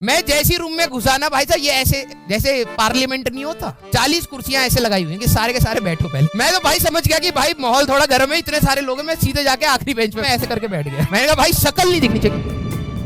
मैं जैसी रूम में घुसा ना भाई साहब, ये ऐसे जैसे पार्लियामेंट नहीं होता, 40 कुर्सियां ऐसे लगाई हुई हैं कि सारे के सारे बैठो पहले। मैं तो भाई समझ गया कि भाई माहौल थोड़ा गर्म है, इतने सारे लोग हैं, मैं सीधे जाके आखिरी बेंच पे ऐसे करके बैठ गया। मैंने कहा भाई शक्ल नहीं दिखनी चाहिए।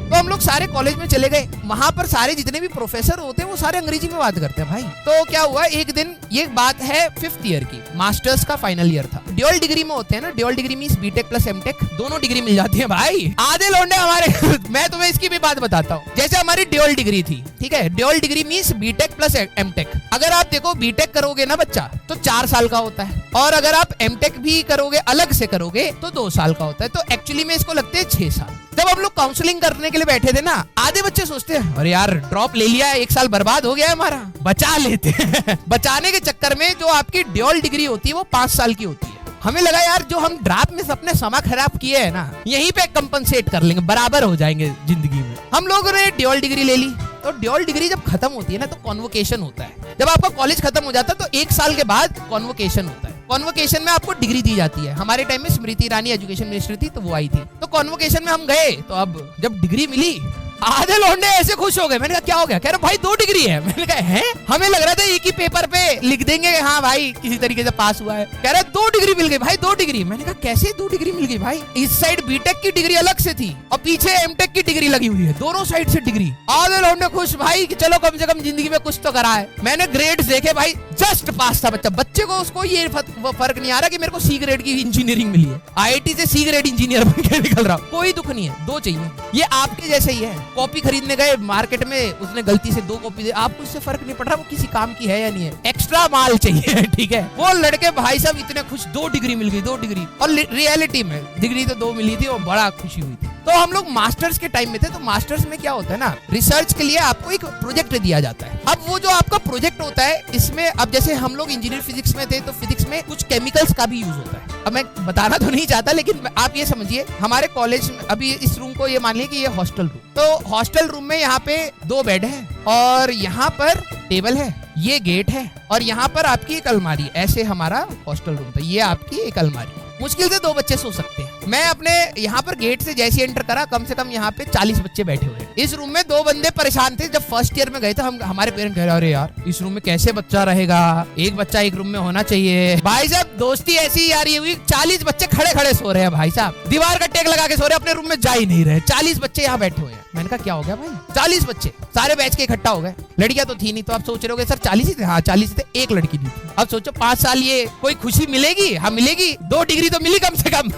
तो हम लोग सारे कॉलेज में चले गए, वहां पर सारे जितने भी प्रोफेसर होते हैं वो सारे अंग्रेजी में बात करते हैं भाई। तो क्या हुआ, एक दिन, ये बात है 5th ईयर की, मास्टर्स का फाइनल ईयर था। ड्यूअल डिग्री में होते हैं ना, dual degree means BTech plus MTech, दोनों डिग्री मिल जाती है भाई। आधे लौंडे हमारे मैं तुम्हें इसकी भी बात बताता हूँ। जैसे हमारी ड्यूअल डिग्री थी, ठीक है, dual degree means BTech plus MTech. अगर आप देखो बीटेक करोगे ना बच्चा तो 4 साल का होता है, और अगर आप एमटेक भी करोगे, अलग से करोगे, तो 2 साल का होता है। तो एक्चुअली में इसको लगते हैं 6 साल। जब हम लोग काउंसलिंग करने के लिए बैठे थे ना, आधे बच्चे सोचते हैं अरे यार ड्रॉप ले लिया है, 1 साल बर्बाद हो गया है हमारा, बचा लेते हैं। बचाने के चक्कर में जो आपकी ड्यूअल डिग्री होती है वो 5 साल की होती है। हमें लगा यार जो हम ड्रॉप में अपने समय खराब किए है ना, यहीं पे कंपनसेट कर लेंगे, बराबर हो जाएंगे जिंदगी में। हम लोगों ने ड्यूअल डिग्री ले ली। तो ड्यूअल डिग्री जब खत्म होती है ना तो कॉन्वोकेशन होता है। जब आपका कॉलेज खत्म हो जाता है तो 1 साल के बाद कॉन्वोकेशन होता है। कॉन्वोकेशन में आपको डिग्री दी जाती है। हमारे टाइम में स्मृति ईरानी एजुकेशन मिनिस्टर थी तो वो आई थी। तो कॉन्वोकेशन में हम गए, तो अब जब डिग्री मिली, आधे लौंडे ऐसे खुश हो गए। मैंने कहा क्या हो गया? कह रहे भाई 2 डिग्री है। मैंने कहा है? हमें लग रहा था एक ही पेपर पे लिख देंगे हाँ भाई किसी तरीके से पास हुआ है। कह रहे 2 डिग्री मिल गई भाई, 2 डिग्री। मैंने कहा कैसे 2 डिग्री मिल गई भाई? इस साइड बीटेक की डिग्री अलग से थी और पीछे एमटेक की डिग्री लगी हुई है, दोनों साइड से डिग्री। आधे लौंडे खुश भाई कि चलो कम से कम जिंदगी में कुछ तो करा है। मैंने ग्रेड्स देखे भाई, जस्ट पास था बच्चा। बच्चे को उसको ये फर्क नहीं आ रहा कि मेरे को सी ग्रेड की इंजीनियरिंग मिली है, आईआईटी से सी ग्रेड इंजीनियर बन के निकल रहा, कोई दुख नहीं है। 2 चाहिए, ये आपके जैसे ही है। कॉपी खरीदने गए मार्केट में, उसने गलती से 2 कॉपी दे, आपको इससे फर्क नहीं पड़ रहा वो किसी काम की है या नहीं है, एक्स्ट्रा माल चाहिए, ठीक है। वो लड़के भाई साहब इतने खुश, 2 डिग्री मिल गई, 2 डिग्री। और रियलिटी में डिग्री तो 2 मिली थी और बड़ा खुशी हुई थी। तो हम लोग मास्टर्स के टाइम में थे, तो मास्टर्स में क्या होता है ना, रिसर्च के लिए आपको एक प्रोजेक्ट दिया जाता है। अब वो जो आपका प्रोजेक्ट होता है, इसमें अब जैसे हम लोग इंजीनियर फिजिक्स में थे तो फिजिक्स में कुछ केमिकल्स का भी यूज होता है। अब मैं बताना तो नहीं चाहता, लेकिन आप ये समझिए हमारे कॉलेज में अभी इस रूम को ये मान लिया कि ये हॉस्टल रूम, तो हॉस्टल रूम में यहाँ पे 2 बेड है और यहाँ पर टेबल है, ये गेट है और यहाँ पर आपकी एक अलमारी। ऐसे हमारा हॉस्टल रूम था, ये आपकी एक अलमारी। मुश्किल से 2 बच्चे सो सकते हैं। मैं अपने यहाँ पर गेट से जैसे एंटर करा, कम से कम यहाँ पे 40 बच्चे बैठे हुए हैं। इस रूम में 2 बंदे परेशान थे। जब फर्स्ट ईयर में गए थे हमारे पेरेंट्स कह रहे अरे यार इस रूम में कैसे बच्चा रहेगा, एक बच्चा एक रूम में होना चाहिए। भाई साहब दोस्ती ऐसी यारी हुई, 40 बच्चे खड़े खड़े सो रहे हैं भाई साहब, दीवार का टेक लगा के सो रहे हैं, अपने रूम में जा ही नहीं रहे। 40 बच्चे यहाँ बैठे हुए हैं। मैंने कहा क्या हो गया भाई? 40 बच्चे सारे बैच के इकट्ठा हो गए। लड़कियां तो थी नहीं, तो आप सोच रहे हो सर 40 ही थे? हाँ 40 थे, एक लड़की नहीं थी। अब सोचो 5 साल ये कोई खुशी मिलेगी? हाँ मिलेगी, 2 डिग्री तो मिली कम से कम।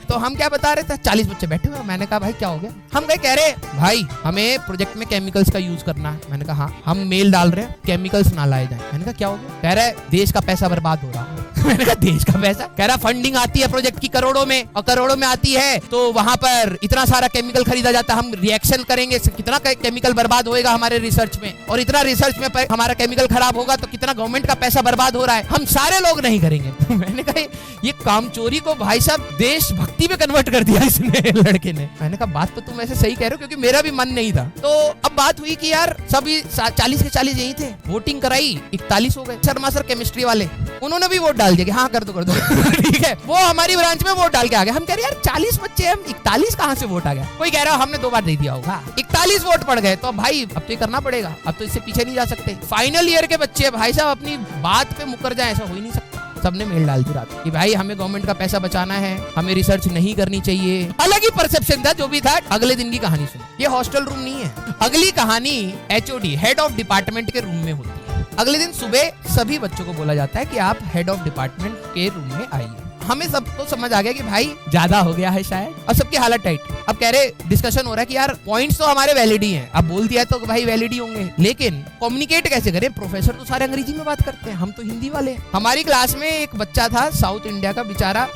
तो हम क्या बता रहे थे, 40 बच्चे बैठे हुए। मैंने कहा भाई क्या हो गया? हम गए, कह रहे भाई हमें प्रोजेक्ट में केमिकल्स का यूज करना है। मैंने कहा हाँ, हम मेल डाल रहे हैं केमिकल्स ना लाए जाए। मैंने कहा क्या हो गया? कह रहे देश का पैसा बर्बाद हो रहा है। मैंने कहा देश का पैसा? कह रहा फंडिंग आती है प्रोजेक्ट की करोड़ों में, और करोड़ों में आती है तो वहां पर इतना सारा केमिकल खरीदा जाता है, हम रिएक्शन करेंगे कितना केमिकल बर्बाद होएगा हमारे रिसर्च में, और इतना रिसर्च में हमारा केमिकल खराब होगा तो कितना गवर्नमेंट का पैसा बर्बाद हो रहा है, हम सारे लोग नहीं करेंगे। मैंने कहा ये कामचोरी को भाई साहब देशभक्ति में कन्वर्ट कर दिया इसने, लड़के ने। मैंने कहा बात तो तुम ऐसे सही कह रहे हो, क्योंकि मेरा भी मन नहीं था। तो अब बात हुई कि यार सभी 40 के 40 यही थे, वोटिंग कराई, 41 हो गए। शर्मा सर केमिस्ट्री वाले, उन्होंने भी वोट डाल दिया कि हाँ कर दो ठीक है। वो हमारी ब्रांच में वोट डाल के आ गए। हम कह रहे यार 40 बच्चे हम 41 कहाँ से वोट आ गया? कोई कह रहा हमने 2 बार दे दिया होगा, 41 वोट पड़ गए। तो भाई अब तो ये करना पड़ेगा, अब तो इससे पीछे नहीं जा सकते। फाइनल ईयर के बच्चे भाई साहब अपनी बात पे मुकर जाए, ऐसा हो ही नहीं सकता। सबने मेल डाल दी रात कि भाई हमें गवर्नमेंट का पैसा बचाना है, हमें रिसर्च नहीं करनी चाहिए। अलग ही परसेप्शन था, जो भी था। अगले दिन की कहानी सुनो, ये हॉस्टल रूम नहीं है, अगली कहानी एचओडी हेड ऑफ डिपार्टमेंट के रूम में होती है। अगले दिन सुबह सभी बच्चों को बोला जाता है कि आप हेड ऑफ डिपार्टमेंट के रूम में आइए। हमें सबको समझ आ गया कि भाई ज्यादा हो गया है शायद, अब सबकी हालत टाइट। अब कह रहे डिस्कशन हो रहा है कि यार पॉइंट्स तो हमारे वैलिड ही हैं, अब बोल दिया तो भाई वैलिड ही होंगे, लेकिन कम्युनिकेट कैसे करें? प्रोफेसर तो सारे अंग्रेजी में बात करते हैं, हम तो हिंदी वाले। हमारी क्लास में एक बच्चा था साउथ इंडिया का, बेचारा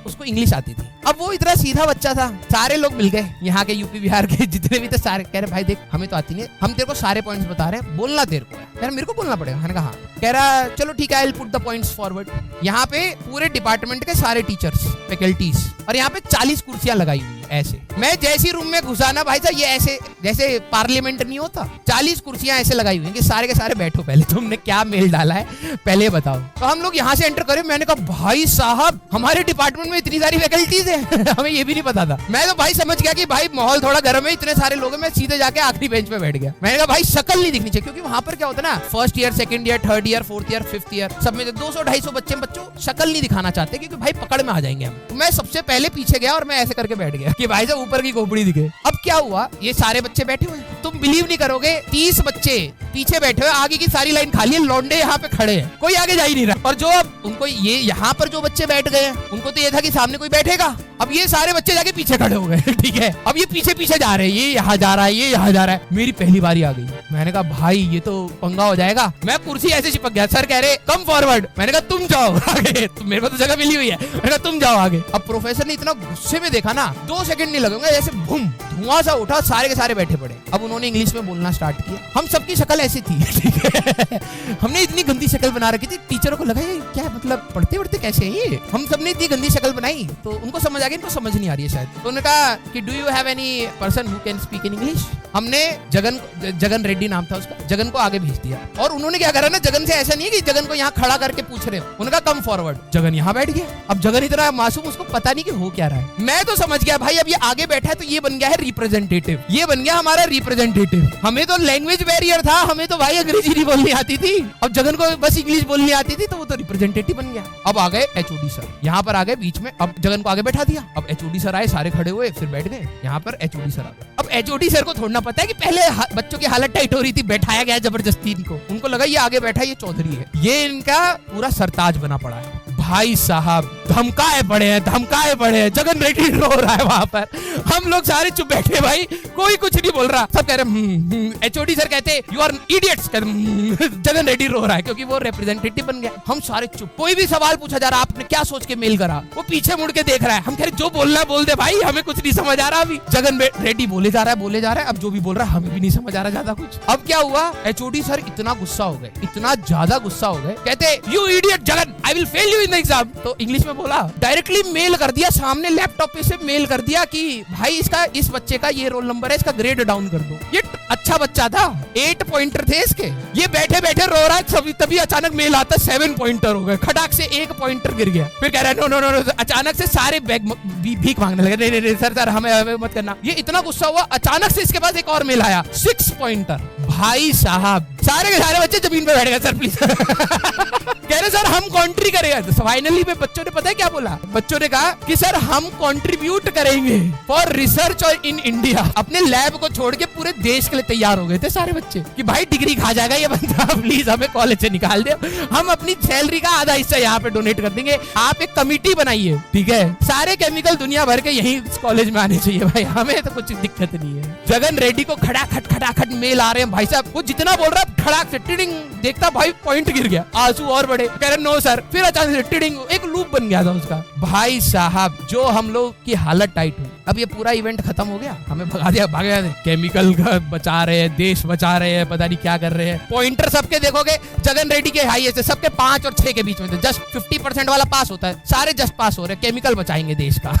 उसको इंग्लिश आती थी। अब वो इतना सीधा बच्चा था, सारे लोग मिल गए यहाँ के यूपी बिहार के जितने भी थे, सारे कह रहे भाई देख हमें तो आती नहीं, हम तेरे को सारे पॉइंट्स बता रहे हैं, बोलना तेरे को है। कह रहा मेरे को बोलना पड़ेगा? मैंने कहा हाँ। कह रहा चलो ठीक है, I will put the points forward. यहाँ पे पूरे डिपार्टमेंट के सारे टीचर्स, फैकल्टीज, और यहाँ पे 40 कुर्सियां लगाई हुई है। ऐसे। मैं जैसी रूम में घुसा ना भाई साहब, ये ऐसे जैसे पार्लियामेंट नहीं होता, 40 कुर्सियां ऐसे लगाई हुई हैं कि सारे के सारे बैठो, पहले तुमने क्या मेल डाला है पहले बताओ। तो हम लोग यहाँ से एंटर करें, मैंने कहा भाई साहब हमारे डिपार्टमेंट में इतनी सारी फैकल्टीज है हमें ये भी नहीं पता था। मैं तो भाई समझ गया कि भाई माहौल थोड़ा गर्म है, इतने सारे लोग हैं, मैं सीधे जाके आखिरी बेंच पे बैठ गया। मैंने कहा भाई शक्ल नहीं दिखनी चाहिए, क्योंकि वहां पर क्या होता है ना, first year, second year, third year, fourth year, fifth year, सब में 200-250 बच्चों शक्ल नहीं दिखाना चाहते, क्योंकि भाई पकड़ में आ जाएंगे हम। तो मैं सबसे पहले पीछे गया और मैं ऐसे करके बैठ गया कि भाई साहब ऊपर की खोपड़ी दिखे। अब क्या हुआ, ये सारे बच्चे बैठे हुए, तुम बिलीव नहीं करोगे, 30 बच्चे पीछे बैठे हुए, आगे की सारी लाइन खाली है, लौंडे यहाँ पे खड़े हैं, कोई आगे जा ही नहीं रहा। और जो अब उनको ये यहाँ पर जो बच्चे बैठ गए, उनको तो ये था कि सामने कोई बैठेगा, अब ये सारे बच्चे जाके पीछे खड़े हो गए ठीक है। अब ये पीछे पीछे जा रहे हैं, ये यहाँ जा रहा है, ये यहाँ जा रहा है। मेरी पहली बारी आ गई, मैंने कहा भाई ये तो पंगा हो जाएगा। मैं कुर्सी ऐसे चिपक गया, सर कह रहे कम फॉरवर्ड, मैंने कहा तुम जाओ आगे, मेरे को तो जगह मिली हुई है, मैंने कहा तुम जाओ आगे। अब प्रोफेसर ने इतना गुस्से में देखा ना, 2 सेकंड नहीं लगेंगे, जैसे भूम धुआं सा उठा, सारे के सारे बैठे पड़े। अब उन्होंने इंग्लिश में बोलना स्टार्ट किया, हम सबकी शक्ल ऐसी थी ठीक है हमने इतनी गंदी शक्ल बना रखी थी, टीचरों को लगा ये क्या है, मतलब पढ़ते पढ़ते कैसे है ये, हम सबने इतनी गंदी शक्ल बनाई। तो उनको समझ आ गया, इनको समझ नहीं आ रही है शायद। तो उन्होंने कहा कि do you have any person who can speak in English. हमने जगन रेड्डी नाम था उसका, जगन को आगे भेज दिया। और उन्होंने क्या करा ना, जगन से ऐसा नहीं है कि जगन को यहाँ खड़ा करके पूछ रहे हो, उनका कम फॉरवर्ड, जगन यहाँ बैठ गया। अब जगन इतना मासूम, उसको पता नहीं कि हो क्या रहा है। मैं तो समझ गया भाई अब ये आगे बैठा है तो ये बन गया है रिप्रेजेंटेटिव, ये बन गया हमारा रिप्रेजेंटेटिव। हमें तो लैंग्वेज बैरियर था, हमें तो भाई अंग्रेजी नहीं बोलनी आती थी, अब जगन को बस इंग्लिश बोलनी आती थी, तो वो तो रिप्रेजेंटेटिव बन गया। अब आ गए एचओडी सर, यहाँ पर आ गए बीच में, अब जगन को आगे बैठा दिया। अब एचओडी सर आए, सारे खड़े हुए, फिर बैठ गए। यहाँ पर एचओडी सर आ गए। अब एचओडी सर को थोड़ा पता है कि पहले बच्चों की हालत टाइट हो रही थी, बैठाया गया जबरदस्ती इनको, उनको लगा ये आगे बैठा, ये चौधरी है, ये इनका पूरा सरताज बना पड़ा है। भाई साहब धमकाए पड़े हैं, जगन रेड्डी रो रहा है वहां पर, हम लोग सारे चुप बैठे, भाई कोई कुछ नहीं बोल रहा, सब कह रहे एचओडी सर कहते you are idiots, Jagan Reddy रो रहा है क्योंकि वो रिप्रेजेंटेटिव बन गया। हम सारे चुप, कोई भी सवाल पूछा जा रहा, आपने क्या सोच के मेल करा, वो पीछे मुड़ के देख रहा है। हम कह रहे जो बोलना बोल दे भाई, हमें कुछ नहीं समझ आ रहा। अभी जगन रेड्डी बोले जा रहा है, अब जो भी बोल रहा है हमें भी नहीं समझ आ रहा ज्यादा कुछ। अब क्या हुआ, एचओडी सर इतना गुस्सा हो गए, इतना ज्यादा गुस्सा हो गए, कहते you idiot Jagan, I will fail you in the exam. तो इंग्लिश में बोला, डायरेक्टली मेल कर दिया सामने लैपटॉप पे से, मेल कर दिया कि भाई इसका, इस बच्चे का ये रोल नंबर है, इसका ग्रेड डाउन कर दो। ये अच्छा बच्चा था, 8 पॉइंटर थे इसके, ये बैठे बैठे रो रहा है, तभी अचानक मेल आता 7 पॉइंटर हो गए, खटाक से 1 पॉइंटर गिर गया। फिर कह रहा है नो, अचानक से सारे बैग भीख मांगने लगे, नहीं सर हमें मत करना। ये इतना गुस्सा हुआ, अचानक से इसके पास एक और मेल आया 6 पॉइंटर। भाई साहब सारे के सारे बच्चे जमीन पे बैठ गए, सर प्लीज कह रहे सर हम कॉन्ट्री करेंगे। तो फाइनली में बच्चों ने पता है क्या बोला, बच्चों ने कहा कि सर हम कंट्रीब्यूट करेंगे फॉर रिसर्च और इन इंडिया। अपने लैब को छोड़ के पूरे देश के लिए तैयार हो गए थे सारे बच्चे कि भाई डिग्री खा जाएगा ये बंदा, प्लीज हमें कॉलेज से निकाल दे, हम अपनी सैलरी का आधा हिस्सा यहाँ पे डोनेट कर देंगे, आप एक कमिटी बनाइए, ठीक है, सारे केमिकल दुनिया भर के यही कॉलेज में आने चाहिए भाई, हमें तो कुछ दिक्कत नहीं है। जगन रेड्डी को खटाखट मेल आ रहे हैं भाई साहब, वो जितना बोल रहा है खड़ाक से टिडिंग, देखता भाई पॉइंट गिर गया, आंसू और बड़े, कह रहे नो सर, फिर अचानक से टिडिंग, एक लूप बन गया था उसका। भाई साहब जो हम लोग की हालत टाइट हुई। अब ये पूरा इवेंट खत्म हो गया, हमें भगा दिया, केमिकल का बचा रहे हैं, देश बचा रहे हैं, पता नहीं क्या कर रहे हैं। पॉइंटर सबके देखोगे जगन रेड्डी के हाईएस्ट है, सबके 5 और 6 के बीच में थे, जस्ट 50% वाला पास होता है, सारे जस्ट पास हो रहे हैं, केमिकल बचाएंगे देश का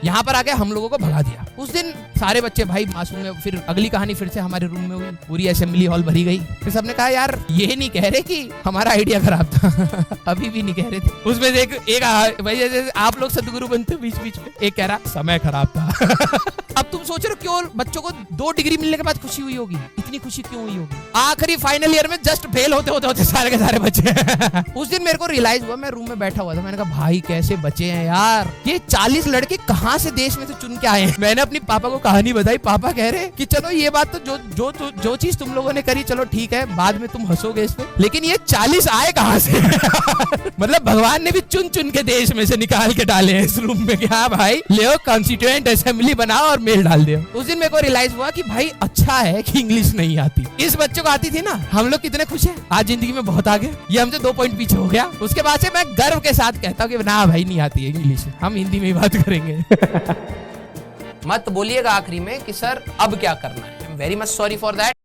यहाँ पर आके हम लोगों को भगा दिया। उस दिन सारे बच्चे भाई मासूम है। फिर अगली कहानी फिर से हमारे रूम में हुई, पूरी असेंबली हॉल भरी गई। फिर सबने कहा यार ये नहीं कह रहे कि हमारा आइडिया खराब था अभी भी नहीं कह रहे थे। उसमें से एक भाई जैसे आप लोग सदगुरु बनते हो बीच बीच में, एक कह रहा समय खराब था अब तुम सोच रहे हो क्यों बच्चों को 2 डिग्री मिलने के बाद खुशी हुई होगी, इतनी खुशी क्यों हुई होगी? आखिरी फाइनल ईयर में जस्ट फेल होते सारे के सारे बच्चे उस दिन मेरे को रियलाइज हुआ, मैं रूम में बैठा हुआ था, मैंने कहा भाई कैसे बचे हैं यार, ये 40 लड़के कहाँ से देश में से चुन के आए हैं। मैंने अपनी पापा को कहानी बताई, पापा कह रहे कि चलो ये बात तो जो चीज तुम लोगों ने करी चलो ठीक है, बाद में तुम हंसोगे इस पे, लेकिन ये 40 आए कहाँ से मतलब भगवान ने भी चुन चुन के देश में से निकाल के डाले हैं इस रूम में, क्या भाई ले कॉन्स्टिट्यूएंट असेंबली बनाओ और मेल डाल दो। उस दिन मेरे को रियलाइज हुआ कि भाई अच्छा है कि इंग्लिश नहीं आती, इस बच्चे को आती थी ना, हम लोग कितने खुश हैं, आज जिंदगी में बहुत आगे, ये हमसे 2 पॉइंट पीछे हो गया। उसके बाद से मैं गर्व के साथ कहता हूँ कि ना भाई नहीं आती है इंग्लिश, हम हिंदी में ही बात करेंगे मत बोलिएगा आखिरी में कि सर अब क्या करना है, I am very much sorry for that.